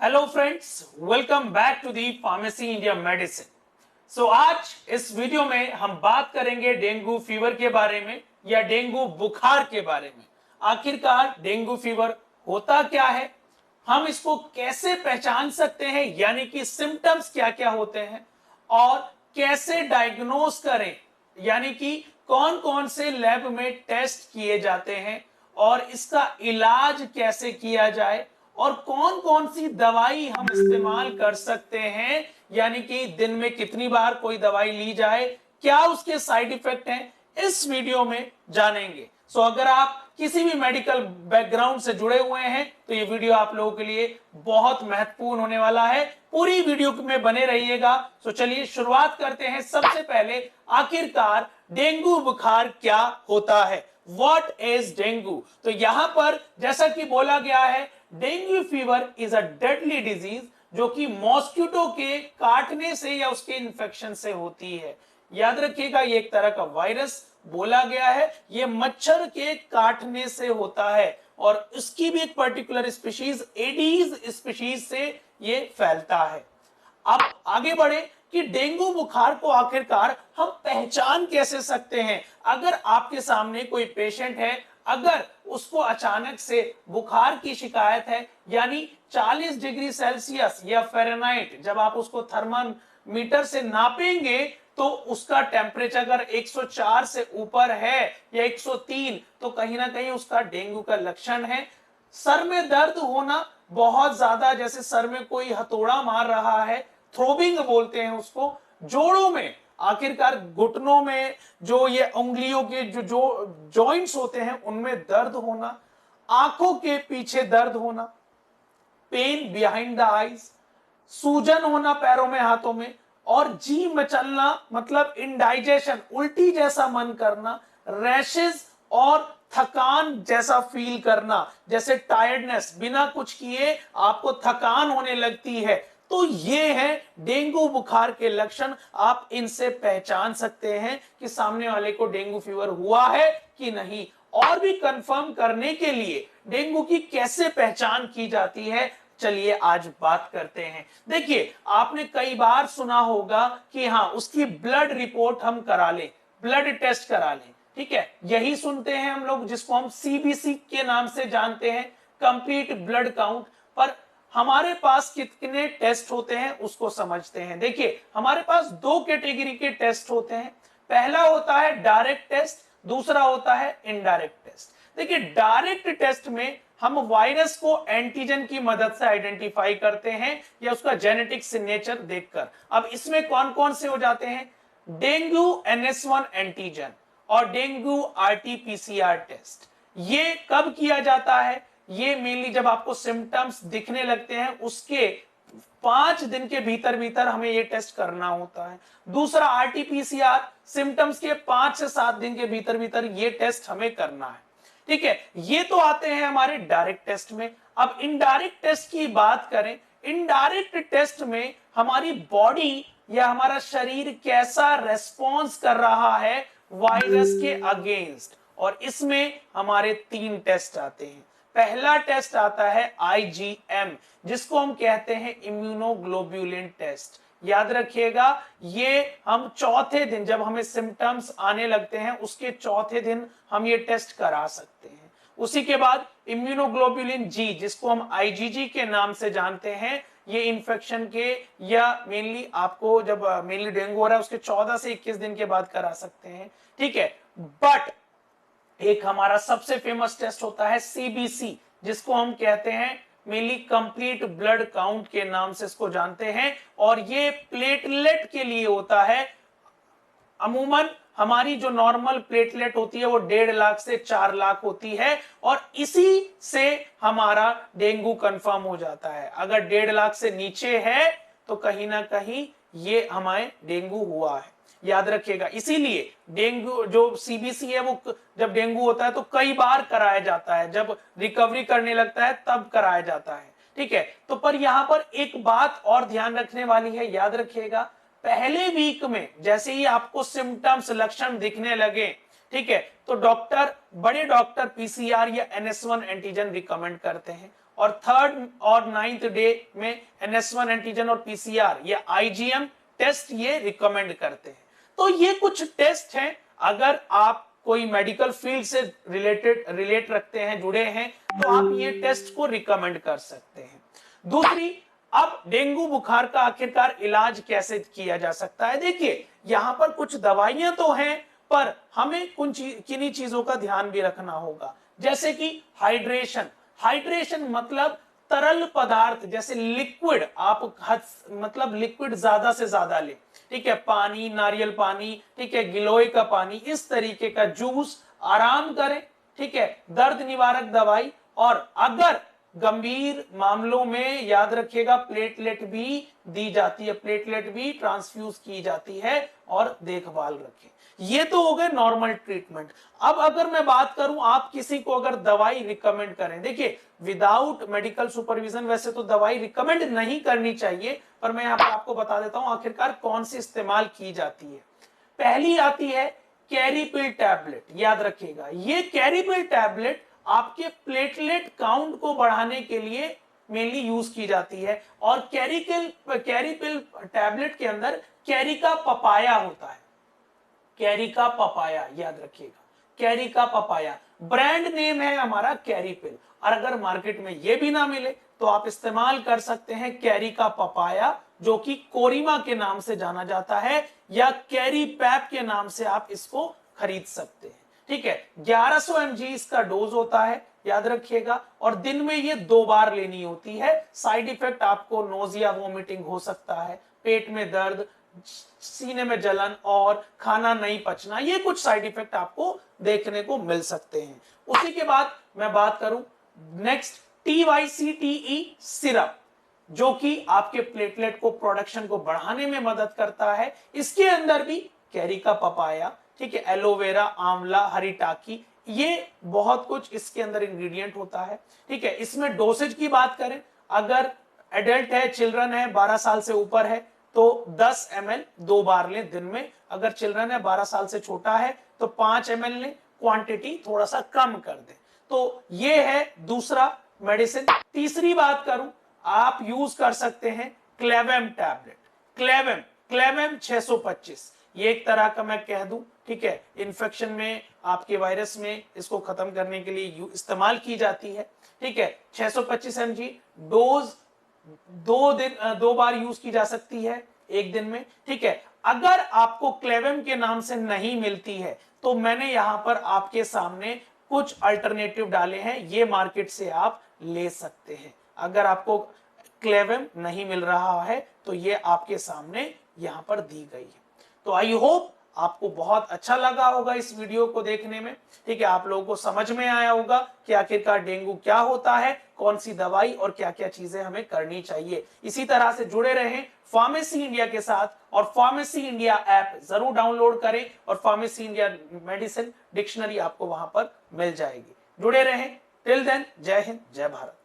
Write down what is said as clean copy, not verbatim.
Hello friends, welcome back to the pharmacy India medicine. So आज इस video में हम बात करेंगे डेंगू फीवर के बारे में या डेंगू बुखार के बारे में। आखिरकार डेंगू फीवर होता क्या है, हम इसको कैसे पहचान सकते हैं, यानी कि सिम्टम्स क्या क्या होते हैं और कैसे डायग्नोस करें, यानी कि कौन कौन से लैब में टेस्ट किए जाते हैं और इसका इलाज कैसे किया जाए और कौन कौन सी दवाई हम इस्तेमाल कर सकते हैं, यानी कि दिन में कितनी बार कोई दवाई ली जाए, क्या उसके साइड इफेक्ट हैं, इस वीडियो में जानेंगे। सो अगर आप किसी भी मेडिकल बैकग्राउंड से जुड़े हुए हैं तो ये वीडियो आप लोगों के लिए बहुत महत्वपूर्ण होने वाला है। पूरी वीडियो में बने रहिएगा। सो चलिए शुरुआत करते हैं। सबसे पहले आखिरकार डेंगू बुखार क्या होता है, व्हाट इज डेंगू। तो यहां पर जैसा कि बोला गया है, dengue fever is a deadly disease जो कि मॉस्किटो के काटने से या उसके इन्फेक्शन से होती है। याद रखिएगा, ये एक तरह का वायरस बोला गया है, ये मच्छर के काटने से होता है और इसकी भी एक पर्टिकुलर स्पीशीज एडीज स्पीशीज से ये फैलता है। अब आगे बढ़े कि डेंगू बुखार को आखिरकार हम पहचान कैसे सकते हैं। अगर आपके सामने कोई पेशेंट है, अगर उसको अचानक से बुखार की शिकायत है, यानी 40 डिग्री सेल्सियस या फ़ारेनहाइट जब आप उसको थर्मामीटर से नापेंगे तो उसका टेम्परेचर अगर 104 से ऊपर है या 103 तो कहीं ना कहीं उसका डेंगू का लक्षण है। सर में दर्द होना बहुत ज्यादा, जैसे सर में कोई हथौड़ा मार रहा है, थ्रोबिंग बोलते हैं उसको। जोड़ों में, आखिरकार घुटनों में जो ये उंगलियों के जो जॉइंट्स होते हैं उनमें दर्द होना, आंखों के पीछे दर्द होना, पेन बिहाइंड द आईज, सूजन होना पैरों में हाथों में, और जी मचलना मतलब इंडाइजेशन, उल्टी जैसा मन करना, रैशेस और थकान जैसा फील करना, जैसे टायर्डनेस, बिना कुछ किए आपको थकान होने लगती है। तो ये है डेंगू बुखार के लक्षण। आप इनसे पहचान सकते हैं कि सामने वाले को डेंगू फीवर हुआ है कि नहीं। और भी कंफर्म करने के लिए डेंगू की कैसे पहचान की जाती है, चलिए आज बात करते हैं। देखिए, आपने कई बार सुना होगा कि हाँ, उसकी ब्लड रिपोर्ट हम करा लें, ब्लड टेस्ट करा लें, ठीक है। यही सुनते हैं हम लोग, जिसको हम सीबीसी के नाम से जानते हैं, कंप्लीट ब्लड काउंट। पर हमारे पास कितने टेस्ट होते हैं उसको समझते हैं। देखिए, हमारे पास दो कैटेगरी के टेस्ट होते हैं। पहला होता है डायरेक्ट टेस्ट, दूसरा होता है इनडायरेक्ट टेस्ट। देखिए, डायरेक्ट टेस्ट में हम वायरस को एंटीजन की मदद से आइडेंटिफाई करते हैं या उसका जेनेटिक सिग्नेचर देखकर। अब इसमें कौन कौन से हो जाते हैं, डेंगू NS1 एंटीजन और डेंगू RT-PCR टेस्ट। ये कब किया जाता है, ये मेनली जब आपको सिम्टम्स दिखने लगते हैं उसके 5 दिन के भीतर भीतर हमें ये टेस्ट करना होता है। दूसरा RT-PCR, सिम्टम्स के 5 से 7 दिन के भीतर भीतर ये टेस्ट हमें करना है, ठीक है। ये तो आते हैं हमारे डायरेक्ट टेस्ट में। अब इनडायरेक्ट टेस्ट की बात करें, इनडायरेक्ट टेस्ट में हमारी बॉडी या हमारा शरीर कैसा रेस्पॉन्स कर रहा है वायरस के अगेंस्ट, और इसमें हमारे 3 टेस्ट आते हैं। पहला टेस्ट आता है IgM, जिसको हम कहते हैं इम्यूनोग्लोब्युलिन टेस्ट। याद रखिएगा, ये हम चौथे दिन, जब हमें सिम्टम्स आने लगते हैं उसके चौथे दिन हम ये टेस्ट करा सकते हैं। उसी के बाद इम्यूनोग्लोब्युलिन जी, जिसको हम IgG के नाम से जानते हैं, ये इन्फेक्शन के या मेनली आपको जब मेनली डेंगू हो रहा है उसके 14 से 21 दिन के बाद करा सकते हैं, ठीक है। बट एक हमारा सबसे फेमस टेस्ट होता है CBC, जिसको हम कहते हैं मेनली कंप्लीट ब्लड काउंट के नाम से इसको जानते हैं, और ये प्लेटलेट के लिए होता है। अमूमन हमारी जो नॉर्मल प्लेटलेट होती है वो 1.5 लाख से 4 लाख होती है, और इसी से हमारा डेंगू कंफर्म हो जाता है। अगर 1.5 लाख से नीचे है तो कहीं ना कहीं ये हमें डेंगू हुआ है। याद रखिएगा, इसीलिए डेंगू जो CBC है वो जब डेंगू होता है तो कई बार कराया जाता है, जब रिकवरी करने लगता है तब कराया जाता है, ठीक है। तो पर यहां पर एक बात और ध्यान रखने वाली है, याद रखिएगा, पहले वीक में जैसे ही आपको सिम्टम्स लक्षण दिखने लगे, ठीक है, तो डॉक्टर, बड़े डॉक्टर PCR या NS1 एंटीजन रिकमेंड करते हैं। और थर्ड और 9th डे में NS1 एंटीजन और PCR या IgM टेस्ट ये रिकमेंड करते हैं। तो ये कुछ टेस्ट हैं, अगर आप कोई मेडिकल फील्ड से रिलेट रखते हैं, जुड़े हैं, तो आप ये टेस्ट को रिकमेंड कर सकते हैं। दूसरी, अब डेंगू बुखार का आखिरकार इलाज कैसे किया जा सकता है। देखिए यहां पर कुछ दवाइयां तो हैं, पर हमें किन्हीं चीजों का ध्यान भी रखना होगा, जैसे कि हाइड्रेशन। हाइड्रेशन मतलब तरल पदार्थ, जैसे लिक्विड, आप मतलब लिक्विड ज्यादा से ज्यादा ले, ठीक है, पानी, नारियल पानी, ठीक है, गिलोय का पानी, इस तरीके का जूस, आराम करें, ठीक है, दर्द निवारक दवाई, और अगर गंभीर मामलों में याद रखिएगा प्लेटलेट भी दी जाती है, प्लेटलेट भी ट्रांसफ्यूज की जाती है, और देखभाल रखें। ये तो हो गए नॉर्मल ट्रीटमेंट। अब अगर मैं बात करूं, आप किसी को अगर दवाई रिकमेंड करें, देखिए विदाउट मेडिकल सुपरविजन वैसे तो दवाई रिकमेंड नहीं करनी चाहिए, पर मैं यहां पर आपको बता देता हूं आखिरकार कौन सी इस्तेमाल की जाती है। पहली आती है कैरीपिल टैबलेट। याद रखिएगा ये कैरीपिल टैबलेट आपके प्लेटलेट काउंट को बढ़ाने के लिए मेनली यूज की जाती है, और कैरीपिल टैबलेट के अंदर कैरी का पपाया होता है, कैरी का पपाया, याद रखिएगा कैरी का पपाया ब्रांड नेम है हमारा कैरीपिल। और अगर मार्केट में ये भी ना मिले तो आप इस्तेमाल कर सकते हैं कैरी का पपाया, जो कि कोरिमा के नाम से जाना जाता है, या कैरी पैप के नाम से आप इसको खरीद सकते हैं, ठीक है। 1100 mg इसका डोज होता है, याद रखिएगा, और दिन में ये 2 बार लेनी होती है। साइड इफेक्ट आपको नोजिया, वोमिटिंग हो सकता है, पेट में दर्द, सीने में जलन और खाना नहीं पचना, ये कुछ साइड इफेक्ट आपको देखने को मिल सकते हैं। उसी के बाद मैं बात करूं नेक्स्ट TYCTE सिरप, जो कि आपके प्लेटलेट को प्रोडक्शन को बढ़ाने में मदद करता है। इसके अंदर भी कैरी का पपाया, ठीक है, एलोवेरा, आंवला, हरी टाकी, ये बहुत कुछ इसके अंदर इंग्रेडिएंट होता है, ठीक है। इसमें डोसेज की बात करें, अगर एडल्ट है, चिल्ड्रन है, 12 साल से ऊपर है, तो 10 ml 2 बार लें दिन में। अगर चिल्ड्रन है 12 साल से छोटा है तो 5 ml लें, क्वांटिटी थोड़ा सा कम कर दें। तो ये है दूसरा मेडिसिन। तीसरी बात करूं, आप यूज कर सकते हैं क्लेवेम टैबलेट। क्लेवेम 625, ये एक तरह का मैं कह दूं, ठीक है, इन्फेक्शन में, आपके वायरस में इसको खत्म करने के लिए इस्तेमाल की जाती है, ठीक है। 625 mg डोज 2 बार यूज की जा सकती है एक दिन में, ठीक है। अगर आपको क्लेवेम के नाम से नहीं मिलती है तो मैंने यहां पर आपके सामने कुछ अल्टरनेटिव डाले हैं, ये मार्केट से आप ले सकते हैं। अगर आपको क्लेवेम नहीं मिल रहा है तो ये आपके सामने यहां पर दी गई है। तो आई होप आपको बहुत अच्छा लगा होगा इस वीडियो को देखने में, ठीक है, आप लोगों को समझ में आया होगा कि आखिरकार डेंगू क्या होता है, कौन सी दवाई और क्या क्या चीजें हमें करनी चाहिए। इसी तरह से जुड़े रहें फार्मेसी इंडिया के साथ, और फार्मेसी इंडिया ऐप जरूर डाउनलोड करें, और फार्मेसी इंडिया मेडिसिन डिक्शनरी आपको वहां पर मिल जाएगी। जुड़े रहें। टिल देन, जय हिंद, जय भारत।